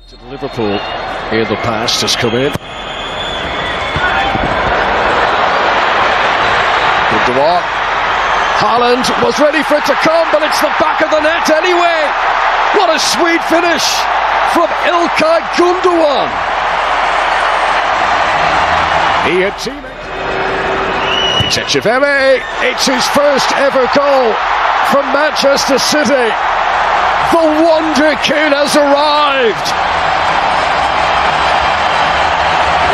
To Liverpool, here the pass has come in. Wydad. Haaland was ready for it to come, but it's the back of the net anyway. What a sweet finish from İlkay Gündoğan. He had teammates. It's Echeverri. It's his first ever goal from Manchester City. The Wonder Kid has arrived.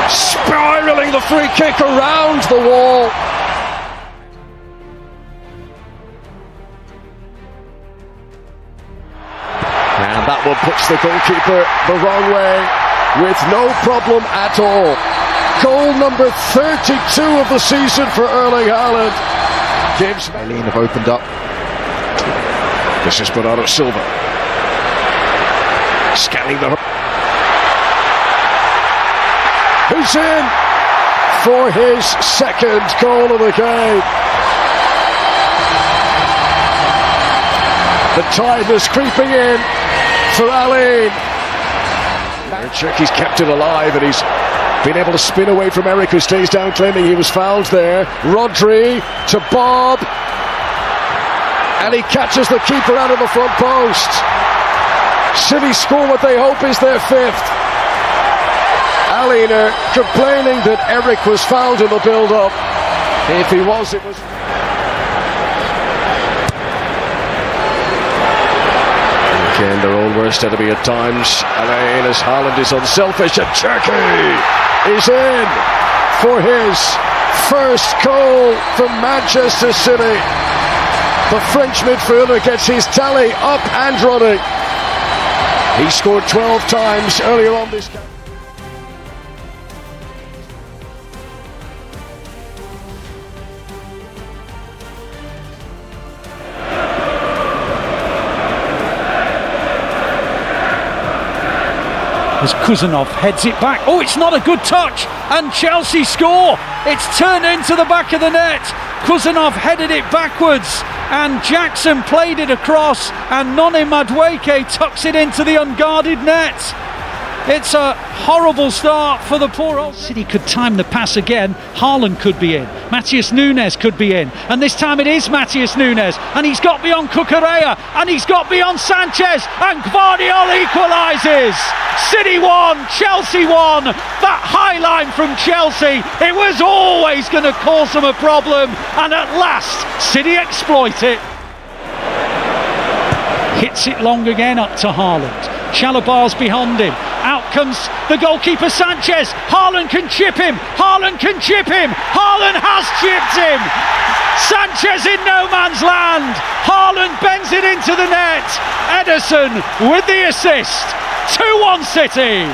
Spiralling the free kick around the wall. And that one puts the goalkeeper the wrong way with no problem at all. Goal number 32 of the season for Erling Haaland. Eileen have opened up. This is Bernardo Silva. Scanning the... Who's in for his second goal of the game. The time is creeping in for Eileen. He's kept it alive and he's been able to spin away from Eric, who stays down claiming he was fouled there. Rodri to Bob, and he catches the keeper out of the front post. City score what they hope is their fifth. Eileen complaining that Eric was fouled in the build-up. If he was, it was... Again, their own worst enemy at times. Eileen, as Haaland is unselfish, and Turkey is in for his first goal from Manchester City. The French midfielder gets his tally up and running. He scored 12 times earlier on this game. As Kuzanov heads it back. Oh, it's not a good touch, and Chelsea score. It's turned into the back of the net. Kuzanov headed it backwards, and Jackson played it across, and Noni Madueke tucks it into the unguarded net. It's a horrible start for the poor old City. Could time the pass again. Haaland could be in. Matheus Nunes could be in. And this time it is Matheus Nunes. And he's got beyond Cucurella. And he's got beyond Sanchez. And Gvardiol equalises. City won. Chelsea won. That high line from Chelsea. It was always going to cause them a problem. And at last, City exploit it. Hits it long again up to Haaland. Chalobah's behind him. Out comes the goalkeeper Sanchez. Haaland can chip him. Haaland can chip him. Haaland has chipped him. Sanchez in no man's land. Haaland bends it into the net. Ederson with the assist. 2-1 City.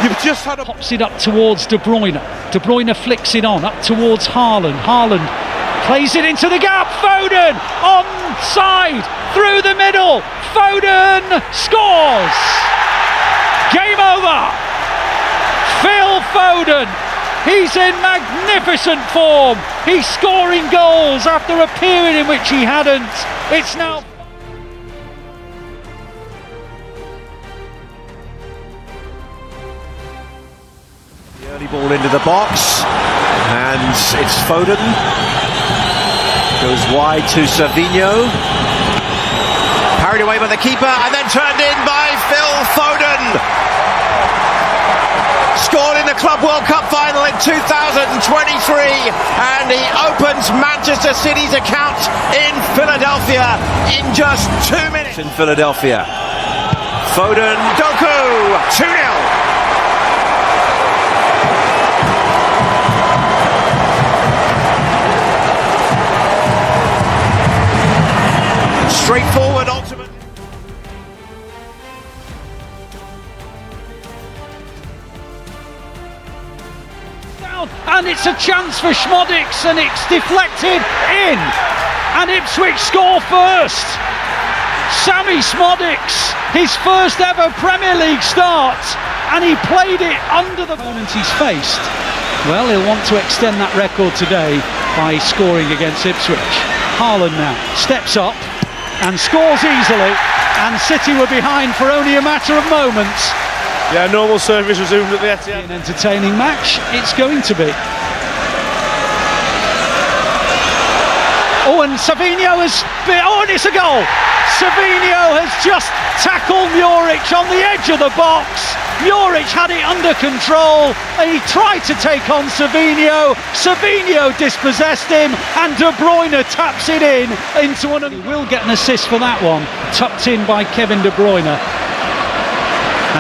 You've just had a... Pops it up towards De Bruyne. De Bruyne flicks it on up towards Haaland. Haaland plays it into the gap. Foden onside through the middle. Foden scores. Game over. Phil Foden, he's in magnificent form. He's scoring goals after a period in which he hadn't. It's now... The early ball into the box, and it's Foden. Goes wide to Savinho. Carried away by the keeper and then turned in by Phil Foden. Scored in the Club World Cup final in 2023, and he opens Manchester City's account in Philadelphia in just 2 minutes. In Philadelphia, Foden, Doku, 2-0. Straightforward, ultimate. And it's a chance for Schmodix, and it's deflected in, and Ipswich score first. Sammy Schmodix, his first ever Premier League start, and he played it under the opponent he's faced. Well, he'll want to extend that record today by scoring against Ipswich. Haaland now steps up and scores easily, and City were behind for only a matter of moments, Yeah, normal service resumed at the Etihad. An entertaining match, it's going to be. Oh, and Savinho has been, oh, and it's a goal! Savinho has just tackled Muric on the edge of the box. Muric had it under control and he tried to take on Savinho. Savinho dispossessed him and De Bruyne taps it in into one of... He will get an assist for that one, tucked in by Kevin De Bruyne.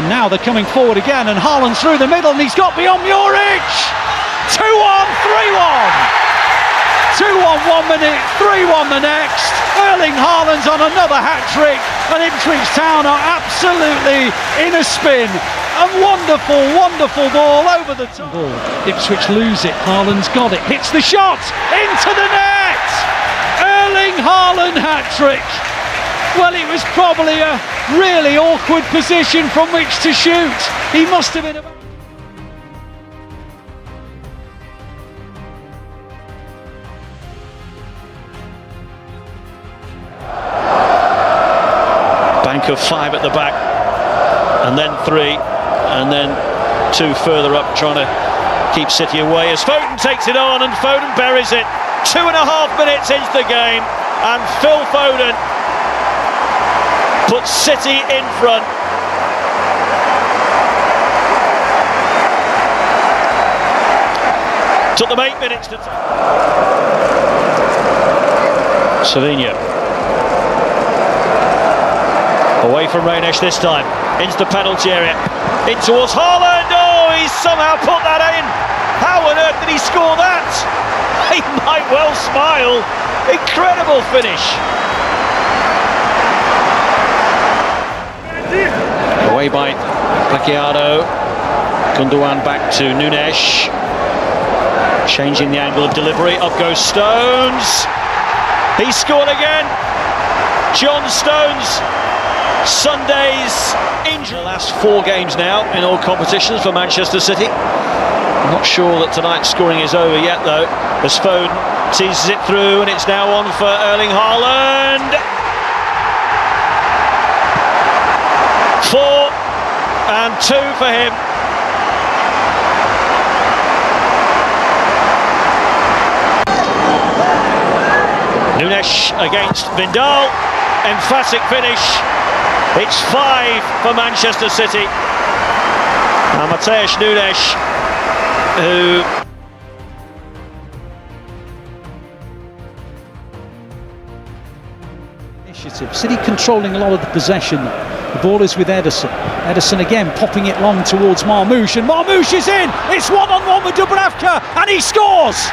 And now they're coming forward again and Haaland's through the middle and he's got beyond Muric. 2-1, 3-1. 2-1 1 minute, 3-1 the next. Erling Haaland's on another hat-trick and Ipswich Town are absolutely in a spin. A wonderful, wonderful ball over the top. Ipswich lose it, Haaland's got it, hits the shot, into the net! Erling Haaland hat-trick. Well, it was probably a really awkward position from which to shoot. He must have been... Bank of 5 at the back, and then 3, and then 2 further up, trying to keep City away as Foden takes it on, and Foden buries it. 2.5 minutes into the game, and Phil Foden puts City in front. Took them 8 minutes to... Savinho. Away from Reynesh this time, into the penalty area, in towards Haaland. Oh, he's somehow put that in. How on earth did he score that? He might well smile. Incredible finish. Away by Placciano. Gundogan back to Nunes. Changing the angle of delivery. Up goes Stones. He scored again. John Stones. Sunday's injury. Last 4 games now in all competitions for Manchester City. I'm not sure that tonight's scoring is over yet though, as Foden teases it through and it's now on for Erling Haaland. 4 and 2 for him. Nunes against Vindal. Emphatic finish. It's 5 for Manchester City. And Matheus Nunes, who... Initiative. City controlling a lot of the possession. The ball is with Ederson. Ederson again popping it long towards Marmoush, and Marmoush is in! It's 1-on-1 with Dubravka, and he scores!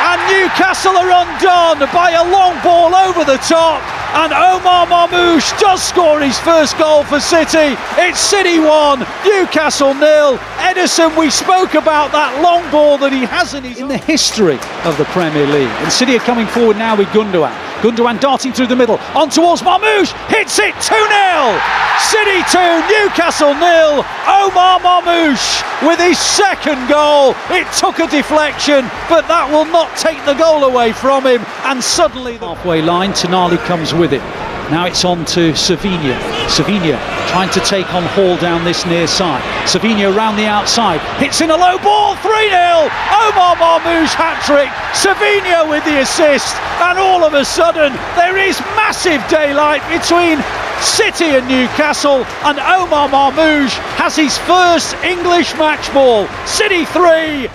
And Newcastle are undone by a long ball over the top. And Omar Marmoush does score his first goal for City. It's City 1, Newcastle 0. Ederson, we spoke about that long ball that he has in the history of the Premier League. And City are coming forward now with Gundogan. Gundogan darting through the middle, on towards Marmoush, hits it 2-0. City 2, Newcastle 0. Omar Marmoush with his second goal. It took a deflection, but that will not take the goal away from him. And suddenly the halfway line, Tonali comes with it. Now it's on to Savinho. Savinho trying to take on Hall down this near side. Savinho round the outside, hits in a low ball, 3-0. Omar Marmoush hat-trick. Savinho with the assist, and all of a sudden there is massive daylight between City and Newcastle, and Omar Marmoush has his first English match ball. City 3.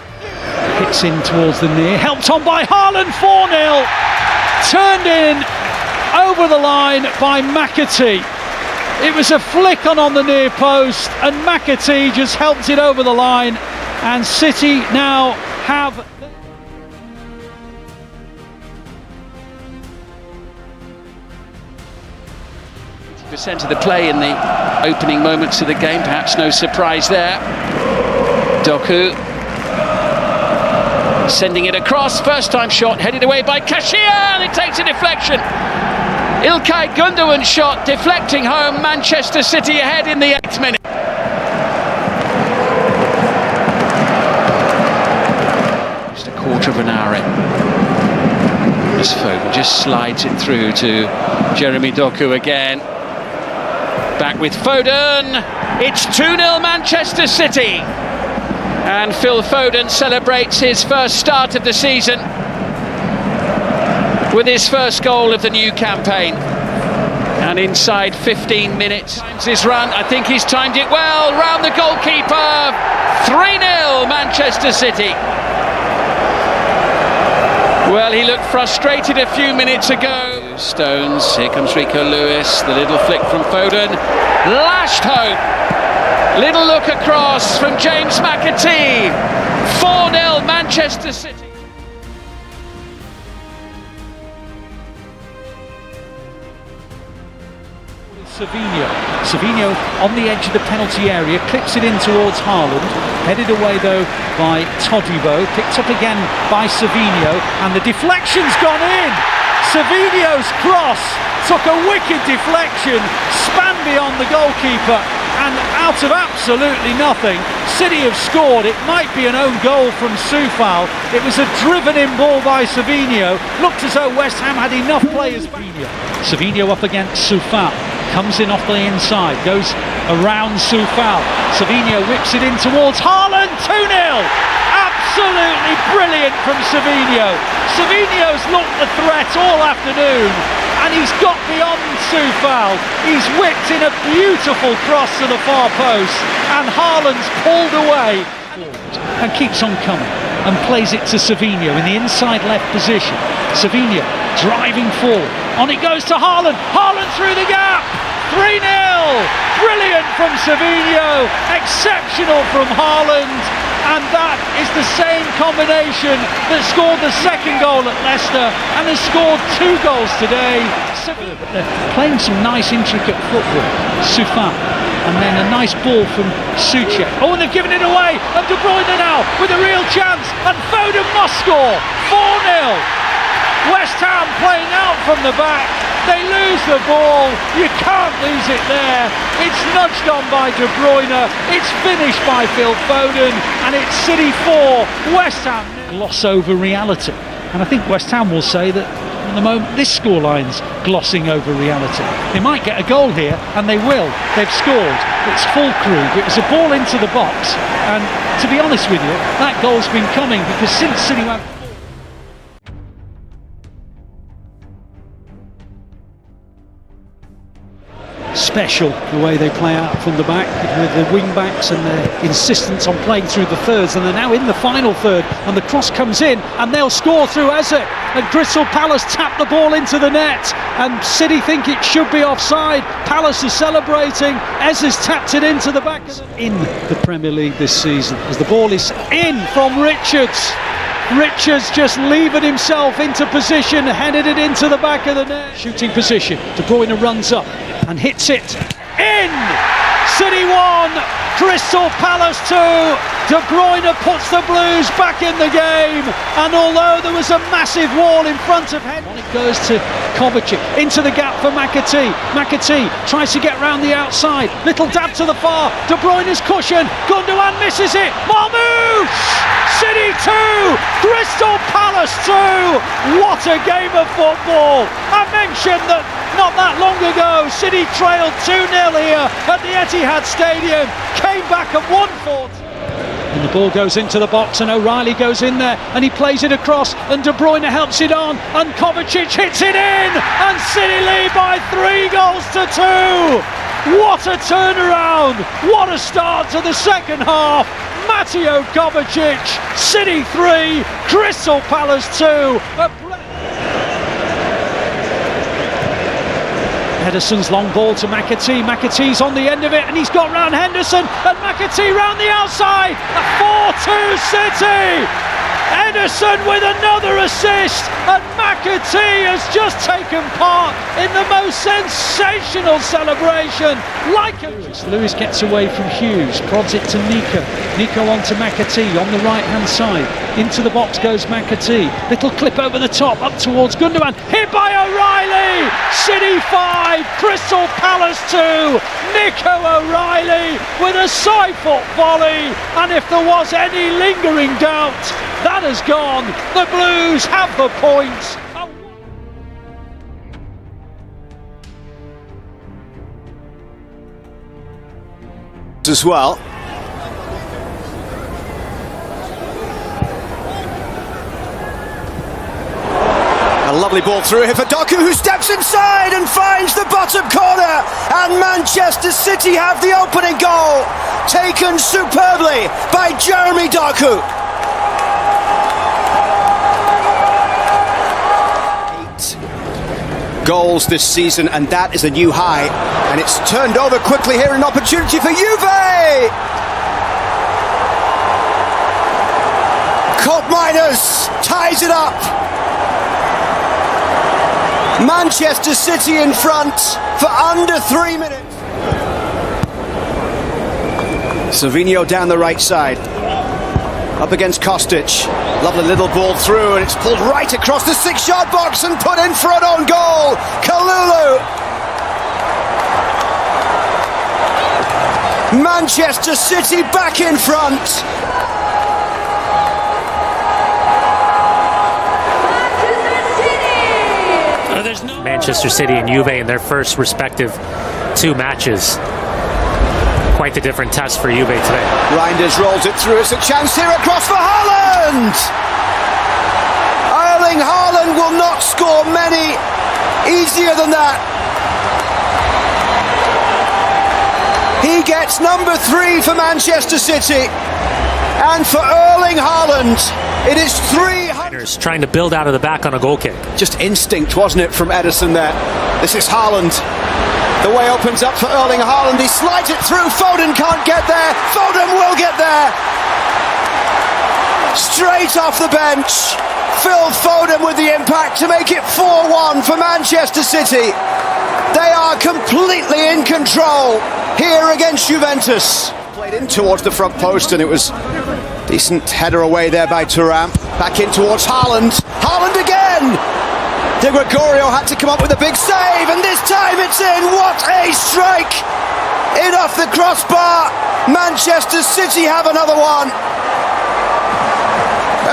Hits in towards the near, helped on by Haaland, 4-0. Turned in over the line by McAtee. It was a flick on the near post, and McAtee just helped it over the line, and City now have... % of the play in the opening moments of the game, perhaps no surprise there. Doku sending it across, first time shot headed away by Cashier, and it takes a deflection. İlkay Gundogan's shot deflecting home, Manchester City ahead in the 8th minute. Just a quarter of an hour in. As Foden just slides it through to Jeremy Doku again. Back with Foden. It's 2-0 Manchester City. And Phil Foden celebrates his first start of the season with his first goal of the new campaign. And inside 15 minutes, times his run. I think he's timed it well. Round the goalkeeper. 3-0 Manchester City. Well, he looked frustrated a few minutes ago. Stones, here comes Rico Lewis. The little flick from Foden. Lashed home. Little look across from James McAtee. 4-0 Manchester City. Savinho on the edge of the penalty area, clips it in towards Haaland, headed away though by Todibo, picked up again by Savinho, and the deflection's gone in. Savinho's cross took a wicked deflection, span beyond the goalkeeper, and out of absolutely nothing, City have scored. It might be an own goal from Soufal. It was a driven-in ball by Savinho. Looked as though West Ham had enough players. Savinho up against Soufal. Comes in off the inside, goes around Soufal. Savinho whips it in towards Haaland. 2-0. Absolutely brilliant from Savinho. Savinho's looked the threat all afternoon, and he's got beyond Soufal. He's whipped in a beautiful cross to the far post, and Haaland's pulled away and keeps on coming and plays it to Savinho in the inside left position. Savinho driving forward. On it goes to Haaland. Haaland through the gap. 3-0. Brilliant from Savinho. Exceptional from Haaland. And that is the same combination that scored the second goal at Leicester and has scored 2 goals today. They're playing some nice intricate football. Soufal. And then a nice ball from Soucek. Oh, and they've given it away. And De Bruyne now with a real chance. And Foden must score. 4-0. West Ham playing out from the back. They lose the ball. You can't lose it there. It's nudged on by De Bruyne. It's finished by Phil Foden. And it's City 4, West Ham. Gloss over reality. And I think West Ham will say that at the moment this scoreline's glossing over reality. They might get a goal here, and they will. They've scored. It's Fulkrug. It was a ball into the box. And to be honest with you, that goal's been coming because since City went special the way they play out from the back with the wing backs and their insistence on playing through the thirds, and they're now in the final third, and the cross comes in and they'll score through Eze, and Crystal Palace tap the ball into the net and City think it should be offside. Palace is celebrating. Eze's tapped it into the back in the Premier League this season as the ball is in from Richards. Richards just levered himself into position, headed it into the back of the net. Shooting position. De Bruyne runs up and hits it in. City 1, Crystal Palace 2. De Bruyne puts the Blues back in the game, and although there was a massive wall in front of him, it goes to Kovacic into the gap for McAtee. McAtee tries to get round the outside. Little dab to the far. De Bruyne's cushion. Gundogan misses it. Marmoush! City 2, Crystal Palace 2. What a game of football! I mentioned that not that long ago, City trailed 2-0 here at the Etihad Stadium, came back and won 4-2. And the ball goes into the box, and O'Reilly goes in there, and he plays it across, and De Bruyne helps it on, and Kovacic hits it in, and City lead by 3-2. What a turnaround! What a start to the second half! Mateo Kovacic, City 3, Crystal Palace 2. Henderson's long ball to McAtee. McAtee's on the end of it, and he's got round Henderson, and McAtee round the outside. A 4-2 City. Henderson with another assist, and McAtee has just taken part in the most sensational celebration. Lewis gets away from Hughes, prods it to Nico. Nico on to McAtee on the right hand side. Into the box goes McAtee. Little clip over the top, up towards Gundogan. Hit by O'Reilly. City 5, Crystal Palace 2. Nico O'Reilly with a side foot volley, and if there was any lingering doubt, that has gone. The Blues have the points. as well. A lovely ball through here for Doku, who steps inside and finds the bottom corner, and Manchester City have the opening goal, taken superbly by Jeremy Doku. 8 goals this season, and that is a new high, and it's turned over quickly here, an opportunity for Juve. Koopmeiners ties it up. Manchester City in front for under 3 minutes. Savinho down the right side, up against Kostic. Lovely little ball through, and it's pulled right across the 6-yard box and put in for an own goal. Kalulu. Manchester City back in front. Manchester City and Juve in their first respective 2 matches. Quite the different test for Juve today. Reinders rolls it through. It's a chance here across for Haaland. Erling Haaland will not score many easier than that. He gets number 3 for Manchester City. And for Erling Haaland, it is 300. Trying to build out of the back on a goal kick. Just instinct, wasn't it, from Ederson there? This is Haaland. The way opens up for Erling Haaland. He slides it through. Foden can't get there. Foden will get there. Straight off the bench. Phil Foden with the impact to make it 4-1 for Manchester City. They are completely in control here against Juventus. Played in towards the front post, and it was decent header away there by Thuram. Back in towards Haaland. Haaland again! De Gregorio had to come up with a big save, and this time it's in. What a strike! In off the crossbar. Manchester City have another one.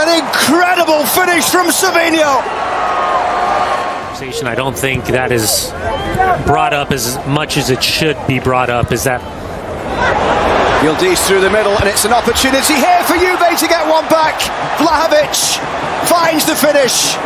An incredible finish from Savinho. I don't think that is brought up as much as it should be brought up. Is that Yildiz through the middle, and it's an opportunity here for Juve to get one back. Vlahovic finds the finish.